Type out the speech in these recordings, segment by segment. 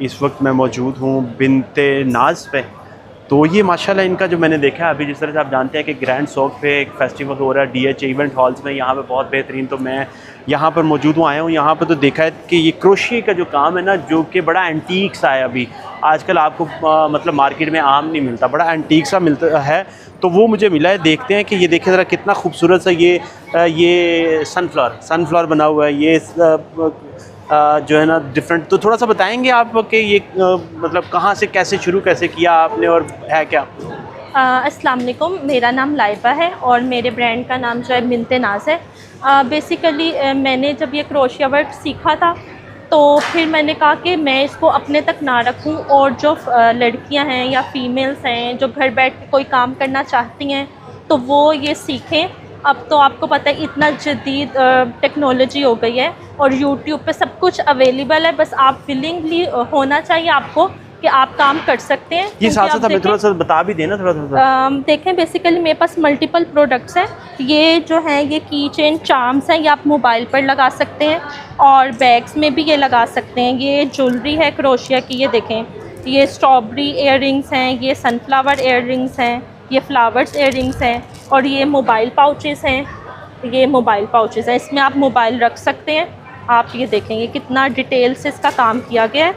इस वक्त मैं मौजूद हूँ बिनते नाज पे। तो ये माशाल्लाह इनका जो मैंने देखा है अभी, जिस तरह से आप जानते हैं कि ग्रैंड सौक पे एक फेस्टिवल हो रहा है DH इवेंट हॉल्स में, यहाँ पे बहुत बेहतरीन। तो मैं यहाँ पर मौजूद हूँ, आया हूँ यहाँ पर, तो देखा है कि ये क्रोशिये का जो काम है ना, जो कि बड़ा एंटीक सा है। अभी आजकल आपको मतलब मार्केट में आम नहीं मिलता, बड़ा एंटीक सा मिलता है। तो वो मुझे मिला है। देखते हैं कि ये देखें ज़रा कितना खूबसूरत सा ये सनफ्लावर बना हुआ है। ये जो है ना डिफरेंट। तो थोड़ा सा बताएंगे आप कि ये मतलब कहाँ से कैसे शुरू कैसे किया आपने और है क्या? अस्सलाम वालेकुम, मेरा नाम लाइबा है और मेरे ब्रांड का नाम जो है बिनते नाज है। बेसिकली मैंने जब ये क्रोशिया वर्क सीखा था तो फिर मैंने कहा कि मैं इसको अपने तक ना रखूं और जो लड़कियां हैं या फीमेल्स हैं जो घर बैठ के कोई काम करना चाहती हैं तो वो ये सीखें। अब तो आपको पता है इतना जदीद टेक्नोलॉजी हो गई है और यूट्यूब पे सब कुछ अवेलेबल है, बस आप विलिंगली होना चाहिए आपको कि आप काम कर सकते हैं। ये साथ साथ हमें थोड़ा सा बता भी देना थोड़ा सा। देखें बेसिकली मेरे पास मल्टीपल प्रोडक्ट्स हैं। ये जो हैं ये की चेन चार्म्स हैं, ये आप मोबाइल पर लगा सकते हैं और बैग्स में भी ये लगा सकते हैं। ये ज्वेलरी है क्रोशिया की, ये देखें, ये स्ट्रॉबेरी इयररिंग्स हैं, ये सनफ्लावर इयररिंग्स हैं, ये फ्लावर्स इयररिंग्स हैं और ये मोबाइल पाउचेस हैं। ये मोबाइल पाउचेस हैं, इसमें आप मोबाइल रख सकते हैं। आप ये देखेंगे कितना डिटेल से इसका काम किया गया है।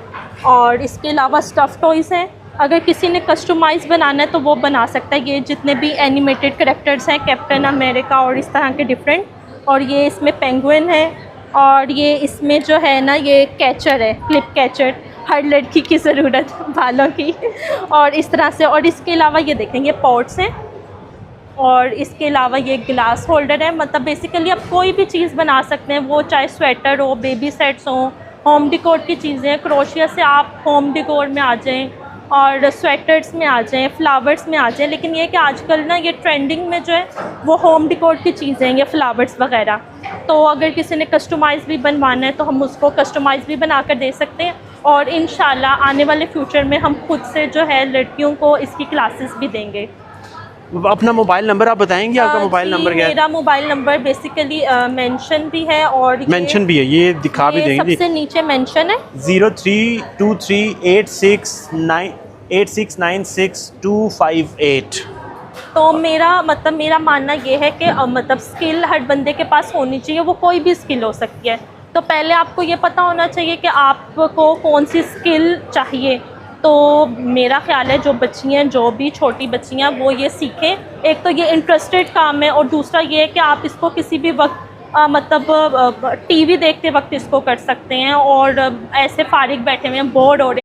और इसके अलावा स्टफ़ टॉयज़ हैं, अगर किसी ने कस्टमाइज़ बनाना है तो वो बना सकता है। ये जितने भी एनिमेटेड कैरेक्टर्स हैं, कैप्टन अमेरिका और इस तरह के डिफरेंट। और ये इसमें पेंगुइन है और ये इसमें जो है ना ये कैचर है, क्लिप कैचर, हर लड़की की ज़रूरत बालों की। और इस तरह से, और इसके अलावा ये देखेंगे पॉट्स हैं और इसके अलावा ये ग्लास होल्डर है। मतलब बेसिकली आप कोई भी चीज़ बना सकते हैं, वो चाहे स्वेटर हो, बेबी सेट्स हों, होम डिकोर की चीज़ें। क्रोशिया से आप होम डिकोर में आ जाएं और स्वेटर्स में आ जाएं, फ्लावर्स में आ जाएं। लेकिन ये कि आजकल ना ये ट्रेंडिंग में जो है वो होम डिकोर की चीज़ें हैं, ये फ्लावर्स वगैरह। तो अगर किसी ने कस्टमाइज़ भी बनवाना है तो हम उसको कस्टमाइज़ भी बना कर दे सकते हैं। और इंशाल्लाह आने वाले फ्यूचर में हम खुद से जो है लड़कियों को इसकी क्लासेस भी देंगे। अपना मोबाइल नंबर आप बताएंगे, आपका मोबाइल नंबर क्या है? मेरा मोबाइल नंबर बेसिकली मेंशन भी है और मेंशन भी है, ये दिखा भी देंगे। सबसे नीचे मेंशन है 0323869625 तो मेरा मानना ये है कि मतलब स्किल हर बंदे के पास होनी चाहिए, वो कोई भी स्किल हो सकती है। तो पहले आपको ये पता होना चाहिए कि आपको कौन सी स्किल चाहिए। तो मेरा ख्याल है जो बच्चियाँ, जो भी छोटी बच्चियाँ, वो ये सीखें। एक तो ये इंटरेस्टेड काम है और दूसरा ये है कि आप इसको किसी भी वक्त मतलब टीवी देखते वक्त इसको कर सकते हैं और ऐसे फारिग बैठे हुए हैं, बोर्ड हो रहे